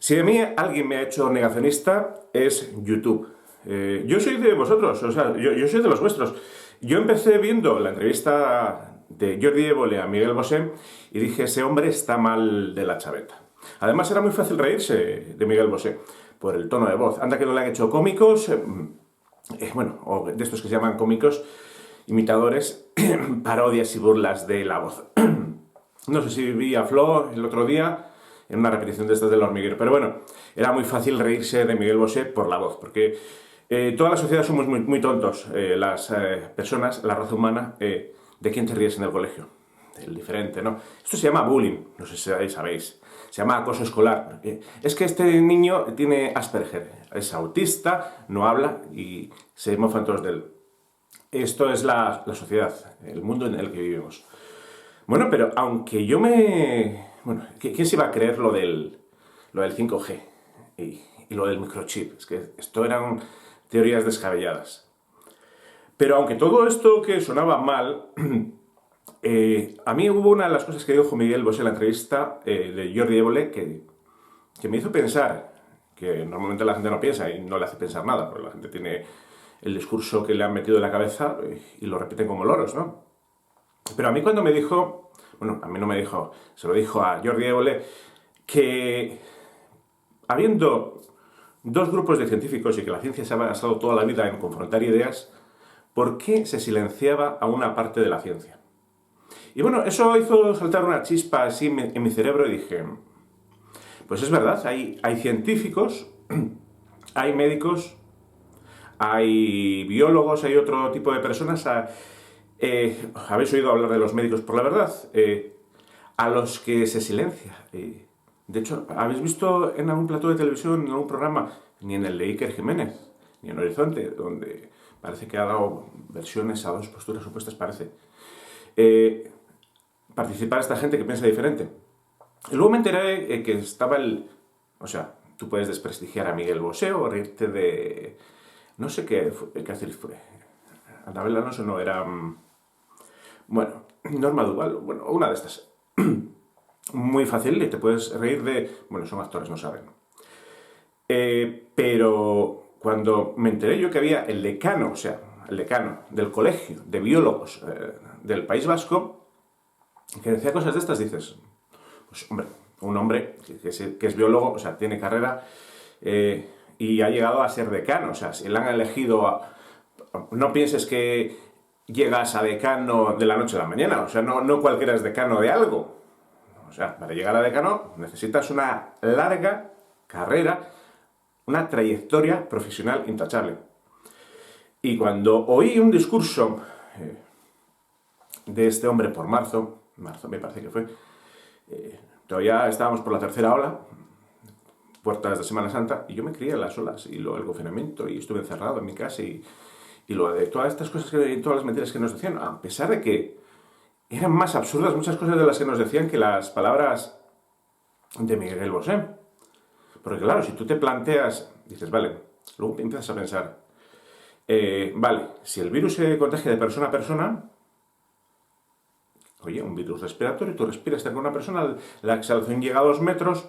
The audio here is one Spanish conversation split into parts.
Si a mí alguien me ha hecho negacionista, es YouTube. Yo soy de vosotros, o sea, yo soy de los vuestros. Yo empecé viendo la entrevista de Jordi Évole a Miguel Bosé y dije, ese hombre está mal de la chaveta. Además, era muy fácil reírse de Miguel Bosé por el tono de voz. Anda que no le han hecho cómicos, bueno, o de estos que se llaman cómicos, imitadores, parodias y burlas de la voz. No sé si vi a Flo el otro día en una repetición de estas del hormiguero, pero bueno, era muy fácil reírse de Miguel Bosé por la voz, porque toda la sociedad somos muy tontos, las personas, la raza humana, ¿de quién te ríes en el colegio? Del diferente, ¿no? Esto se llama bullying, no sé si sabéis, se llama acoso escolar, porque es que este niño tiene Asperger, es autista, no habla y se mofan todos de él. Esto es la sociedad, el mundo en el que vivimos. Bueno, pero aunque yo me... Bueno, ¿quién se iba a creer lo del 5G y lo del microchip? Es que esto eran teorías descabelladas. Pero aunque todo esto que sonaba mal, a mí hubo una de las cosas que dijo Miguel Bosé en la entrevista de Jordi Évole que me hizo pensar, que normalmente la gente no piensa y no le hace pensar nada, porque la gente tiene el discurso que le han metido en la cabeza y lo repiten como loros, ¿no? Pero a mí cuando me dijo, bueno, a mí no me dijo, se lo dijo a Jordi Évole, que habiendo dos grupos de científicos y que la ciencia se ha basado toda la vida en confrontar ideas, ¿por qué se silenciaba a una parte de la ciencia? Y bueno, eso hizo saltar una chispa así en mi cerebro y dije, pues es verdad, hay científicos, hay médicos, hay biólogos, hay otro tipo de personas. Habéis oído hablar de los médicos por la verdad, a los que se silencia. De hecho, ¿habéis visto en algún plató de televisión, en algún programa, ni en el de Iker Jiménez, ni en Horizonte, donde parece que ha dado versiones a dos posturas opuestas, parece, participar esta gente que piensa diferente? Y luego me enteré que estaba o sea, tú puedes desprestigiar a Miguel Bosé o reírte de... No sé qué actriz fue. Anabel Alonso no, era... Bueno, Norma Duval, bueno, una de estas. Muy fácil y te puedes reír de... Bueno, son actores, no saben. Pero cuando me enteré yo que había el decano, o sea, el decano del colegio de biólogos del País Vasco, que decía cosas de estas, dices, pues hombre, un hombre que es biólogo, o sea, tiene carrera y ha llegado a ser decano, o sea, si le han elegido no pienses que llegas a decano de la noche a la mañana, o sea, no cualquiera es decano de algo. O sea, para llegar a decano necesitas una larga carrera, una trayectoria profesional intachable. Y cuando oí un discurso de este hombre por marzo me parece que fue, todavía estábamos por la tercera ola, puertas de Semana Santa, y yo me crié en las olas y el confinamiento, y estuve encerrado en mi casa, y lo de todas estas cosas, todas las mentiras que nos decían, a pesar de que eran más absurdas muchas cosas de las que nos decían que las palabras de Miguel Bosé. Porque claro, si tú te planteas, dices, vale, luego empiezas a pensar, vale, si el virus se contagia de persona a persona, oye, un virus respiratorio, tú respiras con una persona, la exhalación llega a 2 metros,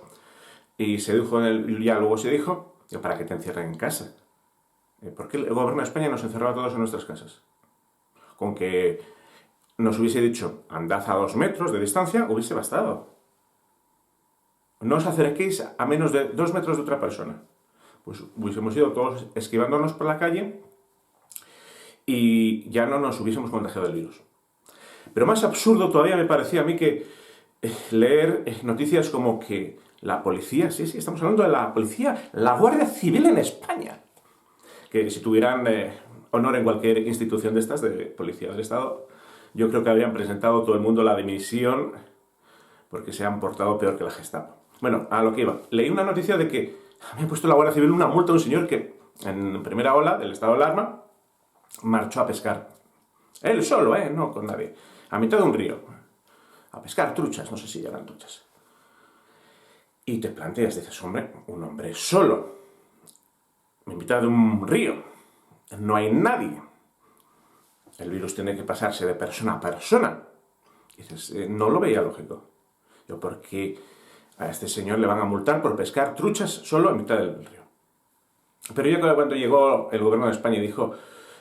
y se dijo, ya luego se dijo, ¿para qué te encierran en casa? ¿Por qué el gobierno de España nos encerraba a todos en nuestras casas? Con que nos hubiese dicho, andad a 2 metros de distancia, hubiese bastado. No os acerquéis a menos de 2 metros de otra persona. Pues hubiésemos ido todos esquivándonos por la calle y ya no nos hubiésemos contagiado del virus. Pero más absurdo todavía me parecía a mí que leer noticias como que la policía, sí, estamos hablando de la policía, la Guardia Civil en España, que si tuvieran honor en cualquier institución de estas, de policía del Estado, yo creo que habrían presentado todo el mundo la dimisión porque se han portado peor que la Gestapo. Bueno, a lo que iba. Leí una noticia de que había puesto la Guardia Civil una multa a un señor que en primera ola del estado de alarma marchó a pescar. Él solo, no con nadie. A mitad de un río. A pescar truchas, no sé si eran truchas. Y te planteas, dices, hombre, un hombre solo, en mitad de un río, no hay nadie. El virus tiene que pasarse de persona a persona. Y dices, no lo veía lógico. Yo, porque a este señor le van a multar por pescar truchas solo en mitad del río. Pero ya cuando llegó el gobierno de España y dijo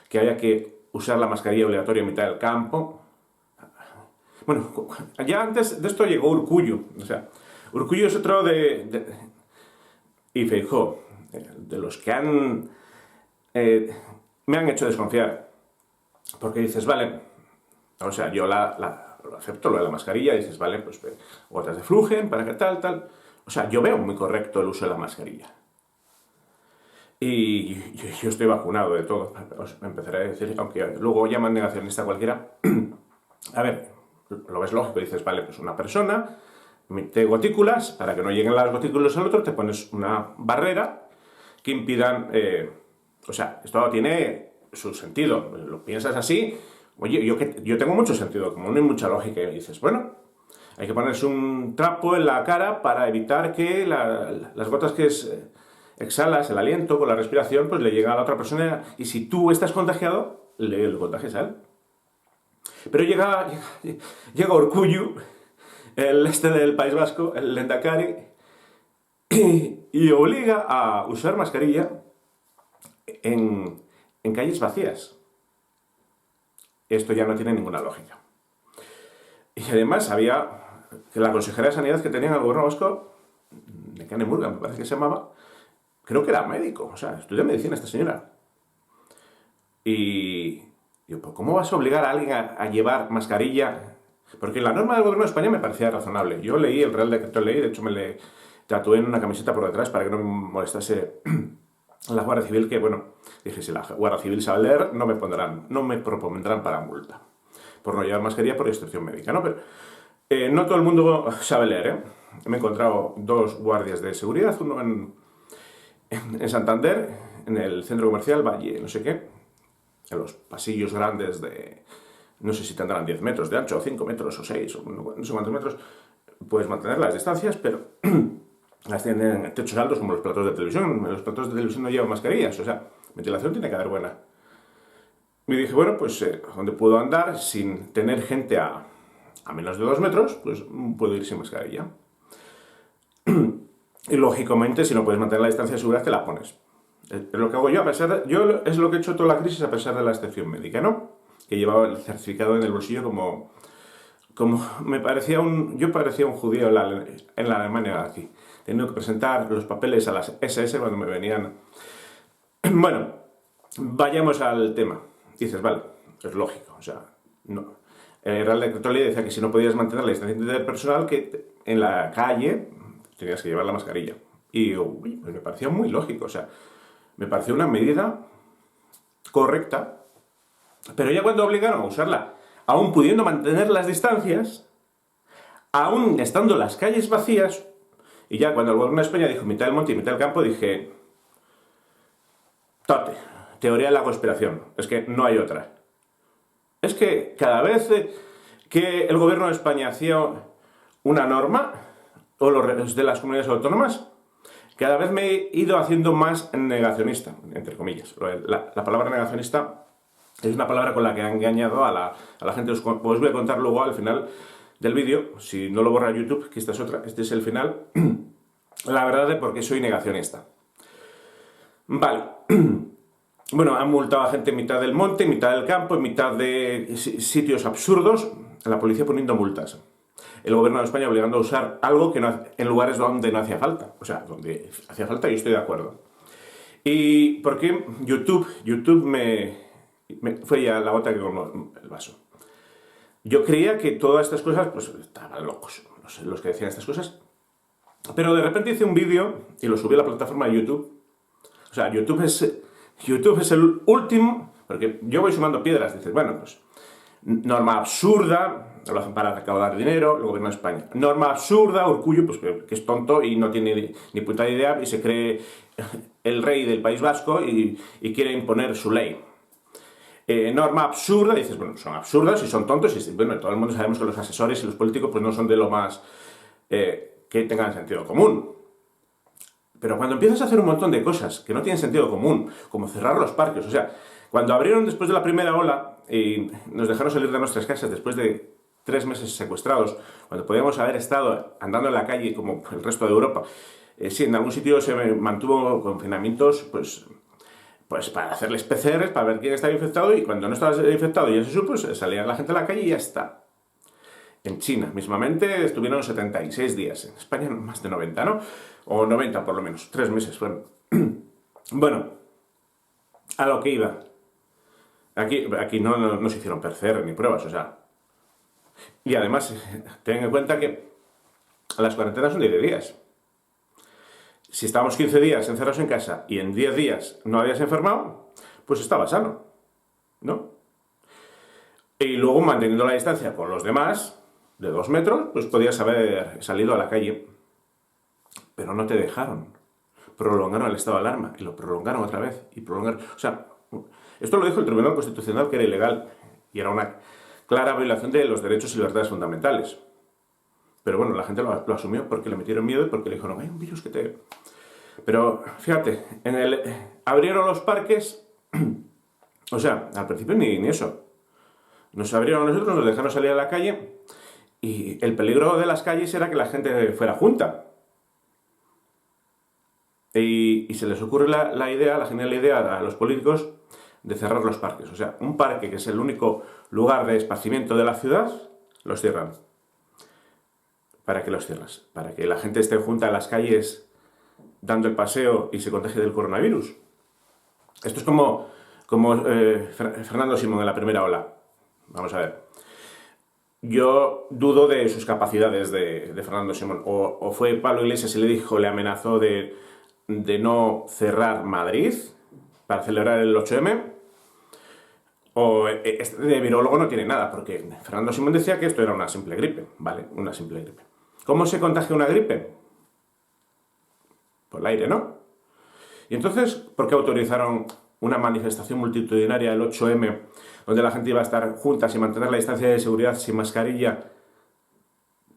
que había que usar la mascarilla obligatoria en mitad del campo, bueno, ya antes de esto llegó Urkullu, o sea, Urkullu es otro y Feijóo, de los que me han hecho desconfiar, porque dices, vale, o sea, yo lo acepto, lo de la mascarilla, dices, vale, pues gotas de Flugen, para que tal, o sea, yo veo muy correcto el uso de la mascarilla. Y yo estoy vacunado de todo, os empezaré a decir, aunque luego llaman negacionista a cualquiera. A ver, lo ves lógico, dices, vale, pues una persona mete gotículas, para que no lleguen las gotículas al otro, te pones una barrera que impidan, o sea, esto tiene su sentido, lo piensas así, oye, yo tengo mucho sentido común y mucha lógica, y dices, bueno, hay que ponerse un trapo en la cara para evitar que las gotas que exhalas, el aliento con la respiración, pues le llega a la otra persona, y si tú estás contagiado, le contagias a él. Pero llega Urkullu, el del País Vasco, el Lehendakari, y obliga a usar mascarilla en calles vacías. Esto ya no tiene ninguna lógica. Y además había que la consejera de Sanidad que tenía en el gobierno vasco, de Canemurga, me parece que se llamaba, creo que era médico, o sea, estudia medicina esta señora. Y digo, ¿pues cómo vas a obligar a alguien a llevar mascarilla? Porque la norma del gobierno de España me parecía razonable. Yo leí el Real Decreto de Ley, de hecho me le tatué en una camiseta por detrás para que no me molestase la Guardia Civil, que bueno, dije, si la Guardia Civil sabe leer, no me propondrán para multa por no llevar mascarilla por instrucción médica, ¿no? Pero no todo el mundo sabe leer, ¿eh? Me he encontrado dos guardias de seguridad, uno en Santander, en el centro comercial Valle, no sé qué, en los pasillos grandes no sé si tendrán 10 metros de ancho, o 5 metros, o 6, o no sé cuántos metros, puedes mantener las distancias, pero las tienen en techos altos como los platos de televisión. Los platos de televisión no llevan mascarillas, o sea, ventilación tiene que haber buena. Y dije, bueno, pues donde puedo andar sin tener gente a menos de 2 metros, pues puedo ir sin mascarilla. Y lógicamente, si no puedes mantener la distancia de seguridad, te la pones. Es lo que hago yo, es lo que he hecho toda la crisis a pesar de la excepción médica, ¿no? Que llevaba el certificado en el bolsillo como yo parecía un judío en la Alemania aquí, teniendo que presentar los papeles a las SS cuando me venían. Bueno, vayamos al tema. Dices, vale, es lógico, o sea, no. El Real Decreto Ley decía que si no podías mantener la distancia interpersonal, que en la calle tenías que llevar la mascarilla. Y uy, pues me parecía muy lógico, o sea, me pareció una medida correcta, pero ya cuando obligaron a usarla, aún pudiendo mantener las distancias, aún estando las calles vacías, y ya cuando el gobierno de España dijo mitad del monte y mitad del campo, dije, tote, teoría de la conspiración, es que no hay otra. Es que cada vez que el gobierno de España hacía una norma, o los de las comunidades autónomas, cada vez me he ido haciendo más negacionista, entre comillas. La palabra negacionista es una palabra con la que han engañado a la gente. Os voy a contar luego al final del vídeo, si no lo borra YouTube, que esta es otra, este es el final, la verdad de por qué soy negacionista. Vale. Bueno, han multado a gente en mitad del monte, en mitad del campo, en mitad de sitios absurdos, la policía poniendo multas. El gobierno de España obligando a usar algo que en lugares donde no hacía falta. O sea, donde hacía falta yo estoy de acuerdo. ¿Y por qué YouTube me fue ya la gota que colmó el vaso? Yo creía que todas estas cosas, pues estaban locos, los que decían estas cosas. Pero de repente hice un vídeo y lo subí a la plataforma de YouTube. O sea, YouTube es el último, porque yo voy sumando piedras. Dices, bueno, pues norma absurda, lo hacen para recaudar dinero, el gobierno de España. Norma absurda, Urkullu, pues que es tonto y no tiene ni puta idea y se cree el rey del País Vasco y quiere imponer su ley. Norma absurda, dices, bueno, son absurdas y son tontos y bueno, todo el mundo sabemos que los asesores y los políticos pues no son de lo más que tengan sentido común. Pero cuando empiezas a hacer un montón de cosas que no tienen sentido común, como cerrar los parques, o sea, cuando abrieron después de la primera ola y nos dejaron salir de nuestras casas después de 3 meses secuestrados, cuando podíamos haber estado andando en la calle como el resto de Europa. Sí, en algún sitio se mantuvo confinamientos, pues para hacerles PCRs, para ver quién estaba infectado, y cuando no estaba infectado y ya se supo, pues salía la gente a la calle y ya está. En China, mismamente, estuvieron 76 días. En España más de 90, ¿no? O 90 por lo menos, 3 meses fueron. Bueno, a lo que iba. Aquí no se hicieron PCR ni pruebas, o sea. Y además, ten en cuenta que las cuarentenas son de 10 días. Si estábamos 15 días encerrados en casa y en 10 días no habías enfermado, pues estaba sano, ¿no? Y luego, manteniendo la distancia con los demás, de 2 metros, pues podías haber salido a la calle. Pero no te dejaron. Prolongaron el estado de alarma y lo prolongaron otra vez y prolongaron. O sea, esto lo dijo el Tribunal Constitucional, que era ilegal y era una clara violación de los derechos y libertades fundamentales. Pero bueno, la gente lo asumió porque le metieron miedo y porque le dijeron, hay un virus que te... Pero fíjate, abrieron los parques, o sea, al principio ni eso. Nos abrieron a nosotros, nos dejaron salir a la calle y el peligro de las calles era que la gente fuera junta. Y se les ocurre la genial idea a los políticos de cerrar los parques. O sea, un parque que es el único lugar de esparcimiento de la ciudad, los cierran. ¿Para qué los cierras? ¿Para que la gente esté junta en las calles dando el paseo y se contagie del coronavirus? Esto es como Fernando Simón en la primera ola. Vamos a ver. Yo dudo de sus capacidades de Fernando Simón. O fue Pablo Iglesias y le amenazó de no cerrar Madrid para celebrar el 8M. O este de virólogo no tiene nada, porque Fernando Simón decía que esto era una simple gripe. Vale, una simple gripe. ¿Cómo se contagia una gripe? Por el aire, ¿no? Y entonces, ¿por qué autorizaron una manifestación multitudinaria el 8M, donde la gente iba a estar juntas y mantener la distancia de seguridad sin mascarilla,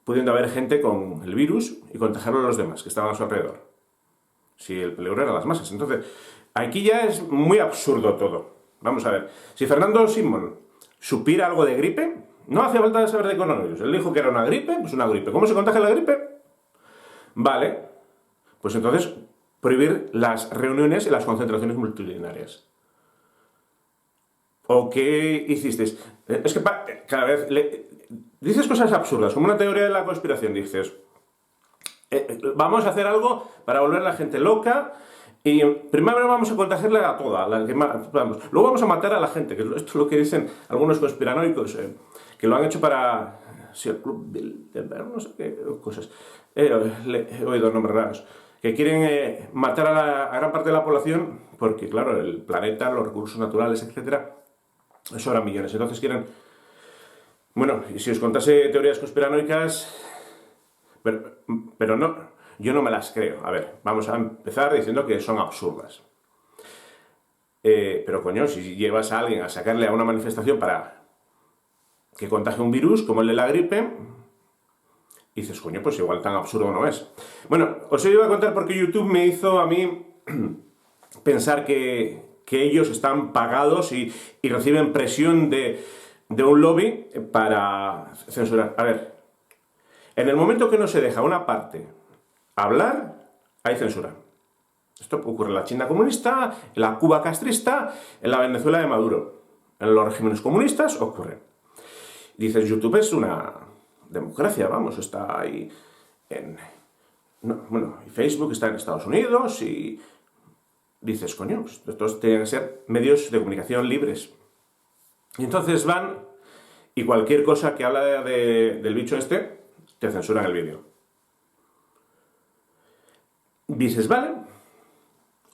pudiendo haber gente con el virus y contagiarlo a los demás que estaban a su alrededor? Si el peligro era las masas. Entonces, aquí ya es muy absurdo todo. Vamos a ver, si Fernando Simón supiera algo de gripe, no hace falta saber de coronavirus. Él dijo que era una gripe, pues una gripe. ¿Cómo se contagia la gripe? Vale, pues entonces prohibir las reuniones y las concentraciones multitudinarias. ¿O qué hicisteis? Es que cada vez dices cosas absurdas, como una teoría de la conspiración. Dices, vamos a hacer algo para volver a la gente loca y primero vamos a contagiarle a toda, luego vamos a matar a la gente, que esto es lo que dicen algunos conspiranoicos, que lo han hecho para... Si el club no sé qué cosas. He oído nombres raros. Que quieren matar a gran parte de la población porque, claro, el planeta, los recursos naturales, etcétera, sobran millones. Entonces quieren... Bueno, y si os contase teorías conspiranoicas... Pero no, yo no me las creo. A ver, vamos a empezar diciendo que son absurdas. Pero coño, si llevas a alguien a sacarle a una manifestación para que contagie un virus como el de la gripe, dices, coño, pues igual tan absurdo no es. Bueno, os iba a contar porque YouTube me hizo a mí pensar que ellos están pagados y reciben presión de un lobby para censurar. A ver, en el momento que no se deja a una parte hablar, hay censura. Esto ocurre en la China comunista, en la Cuba castrista, en la Venezuela de Maduro. En los regímenes comunistas ocurre. Dices, YouTube es una democracia, vamos, está ahí y Facebook está en Estados Unidos y dices, coño, pues estos tienen que ser medios de comunicación libres. Y entonces van y cualquier cosa que habla del bicho este, te censuran el vídeo. Dices, vale,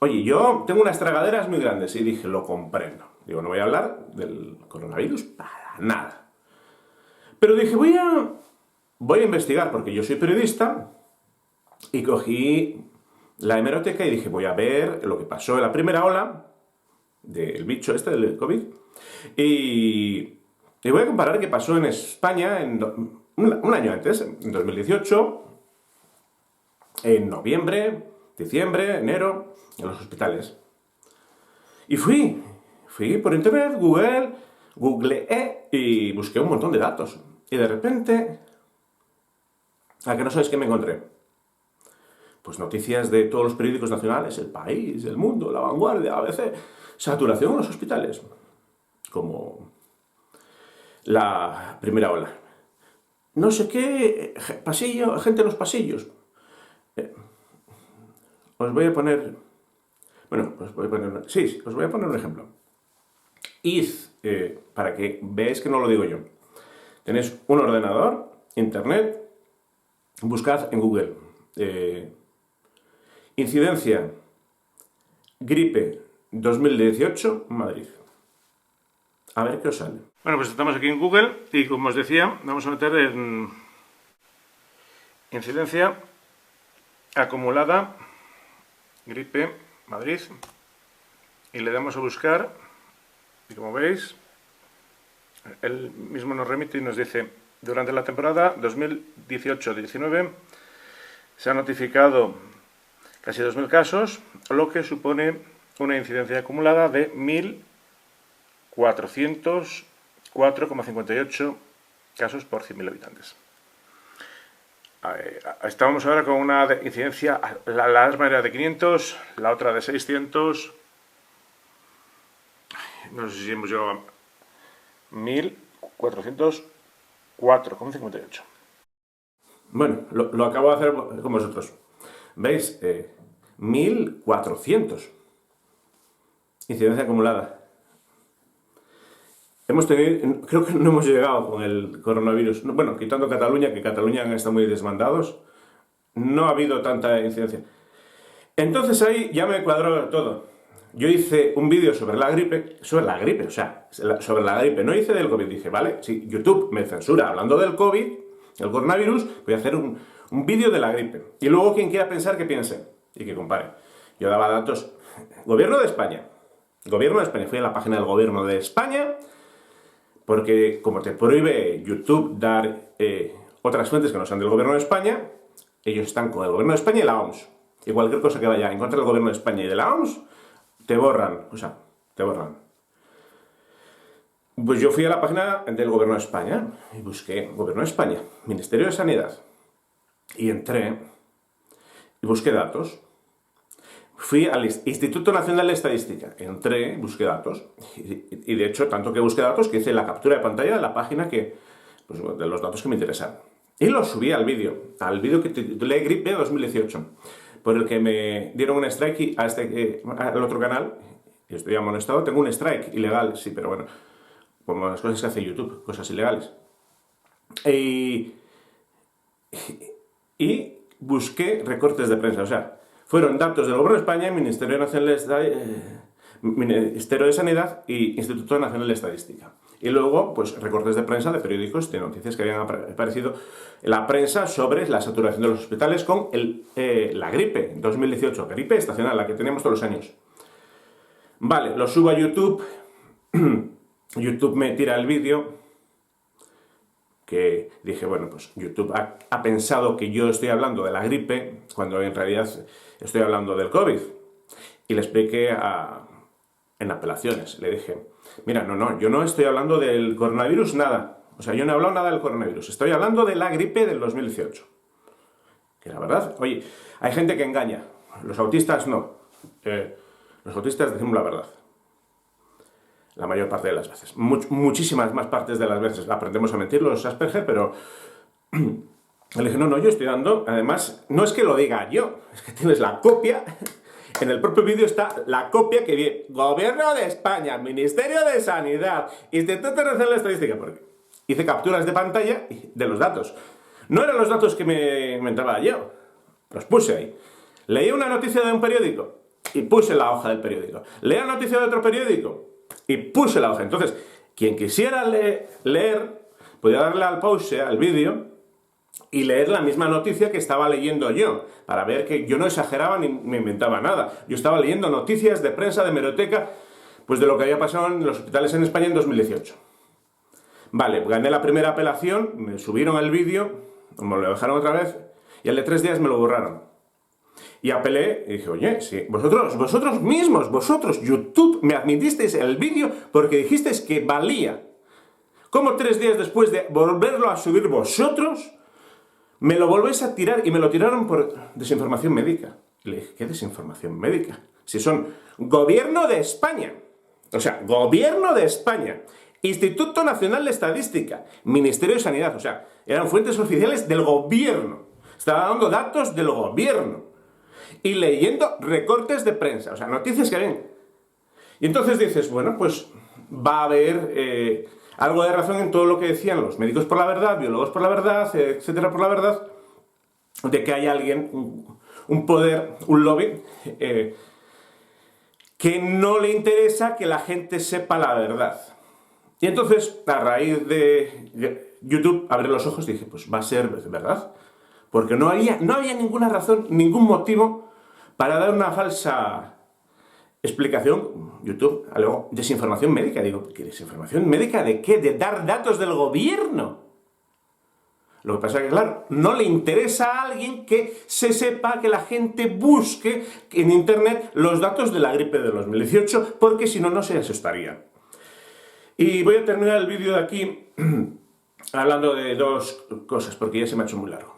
oye, yo tengo unas tragaderas muy grandes y dije, lo comprendo. Digo, no voy a hablar del coronavirus para nada. Pero dije, voy a investigar, porque yo soy periodista, y cogí la hemeroteca y dije, voy a ver lo que pasó en la primera ola del bicho este, del COVID, y voy a comparar qué pasó en España un año antes, en 2018, en noviembre, diciembre, enero, en los hospitales. Y fui por internet, googleé y busqué un montón de datos. Y de repente, ¿a que no sabéis qué me encontré? Pues noticias de todos los periódicos nacionales, El País, El Mundo, La Vanguardia, ABC, saturación en los hospitales, como la primera ola. No sé qué, pasillo, gente en los pasillos. Os voy a poner, bueno, os voy a poner, sí, os voy a poner un ejemplo. Id, para que veáis que no lo digo yo. Tenéis un ordenador, internet, buscad en Google. Incidencia gripe 2018 Madrid. A ver qué os sale. Bueno, pues estamos aquí en Google y como os decía, vamos a meter en incidencia acumulada gripe Madrid y le damos a buscar y como veis, él mismo nos remite y nos dice: durante la temporada 2018-19 se han notificado casi 2.000 casos, lo que supone una incidencia acumulada de 1.404,58 casos por 100.000 habitantes. Estábamos ahora con una incidencia, la alarma era de 500, la otra de 600, no sé si hemos llegado a 1.404,58. Bueno, lo acabo de hacer con vosotros. ¿Veis? 1.400. Incidencia acumulada. Hemos tenido, creo que no hemos llegado con el coronavirus. Bueno, quitando Cataluña, que Cataluña han estado muy desbandados, no ha habido tanta incidencia. Entonces ahí ya me cuadró todo. Yo hice un vídeo sobre la gripe, sobre la gripe, no hice del COVID. Dije, vale, si YouTube me censura hablando del COVID, el coronavirus, voy a hacer un vídeo de la gripe. Y luego quien quiera pensar, que piense y que compare. Yo daba datos. Gobierno de España. Fui a la página del Gobierno de España, porque como te prohíbe YouTube dar otras fuentes que no sean del Gobierno de España, ellos están con el Gobierno de España y la OMS. Y cualquier cosa que vaya en contra del Gobierno de España y de la OMS, te borran. Pues yo fui a la página del Gobierno de España y busqué Gobierno de España, Ministerio de Sanidad. Y entré y busqué datos. Fui al Instituto Nacional de Estadística, entré, busqué datos, y de hecho, tanto que busqué datos, que hice la captura de pantalla de la página de los datos que me interesaban. Y los subí al vídeo que titulé Gripe 2018, por el que me dieron un strike al otro canal, y estoy amonestado, tengo un strike ilegal, sí, pero bueno, como las cosas que hace YouTube, cosas ilegales. Y busqué recortes de prensa, o sea, fueron datos del Gobierno de España, Ministerio de Sanidad y Instituto Nacional de Estadística. Y luego, pues, recortes de prensa de periódicos, de noticias que habían aparecido en la prensa sobre la saturación de los hospitales con la gripe 2018, gripe estacional, la que tenemos todos los años. Vale, lo subo a YouTube, YouTube me tira el vídeo, que dije, bueno, pues YouTube ha pensado que yo estoy hablando de la gripe, cuando en realidad estoy hablando del COVID. Y le expliqué en apelaciones, le dije, mira, no, yo no estoy hablando del coronavirus nada. O sea, yo no he hablado nada del coronavirus, estoy hablando de la gripe del 2018. Que la verdad, oye, hay gente que engaña, los autistas no. Los autistas decimos la verdad. La mayor parte de las veces. Muchísimas más partes de las veces aprendemos a mentir los Asperger, pero le dije, no, yo estoy dando, además, no es que lo diga yo, es que tienes la copia, en el propio vídeo está la copia que viene, Gobierno de España, Ministerio de Sanidad, Instituto Nacional de Estadística, porque hice capturas de pantalla de los datos. No eran los datos que me inventaba yo, los puse ahí. Leí una noticia de un periódico y puse la hoja del periódico. Leí la noticia de otro periódico y puse la hoja. Entonces, quien quisiera leer, podía darle al pause al vídeo y leer la misma noticia que estaba leyendo yo, para ver que yo no exageraba ni me inventaba nada. Yo estaba leyendo noticias de prensa, de hemeroteca, pues de lo que había pasado en los hospitales en España en 2018. Vale, gané la primera apelación, me subieron el vídeo, me lo dejaron otra vez, y al de 3 días me lo borraron. Y apelé y dije, oye, si vosotros mismos, YouTube, me admitisteis el vídeo porque dijisteis que valía ¿Cómo 3 días después de volverlo a subir vosotros, me lo volvéis a tirar? Y me lo tiraron por desinformación médica. Y le dije, ¿qué desinformación médica? Si son Gobierno de España. O sea, Gobierno de España. Instituto Nacional de Estadística. Ministerio de Sanidad. O sea, eran fuentes oficiales del Gobierno. Estaba dando datos del Gobierno. Y leyendo recortes de prensa. O sea, noticias que ven. Y entonces dices, bueno, pues va a haber algo de razón en todo lo que decían los médicos por la verdad, biólogos por la verdad, etcétera por la verdad, de que hay alguien, un poder, un lobby, que no le interesa que la gente sepa la verdad. Y entonces, a raíz de YouTube, abrí los ojos y dije, pues va a ser verdad. Porque no había ninguna razón, ningún motivo para dar una falsa explicación. YouTube, luego, desinformación médica. Digo, ¿qué desinformación médica de qué? De dar datos del gobierno. Lo que pasa es que, claro, no le interesa a alguien que se sepa, que la gente busque en internet los datos de la gripe de 2018, porque si no, no se asustaría. Y voy a terminar el vídeo de aquí hablando de 2 cosas, porque ya se me ha hecho muy largo.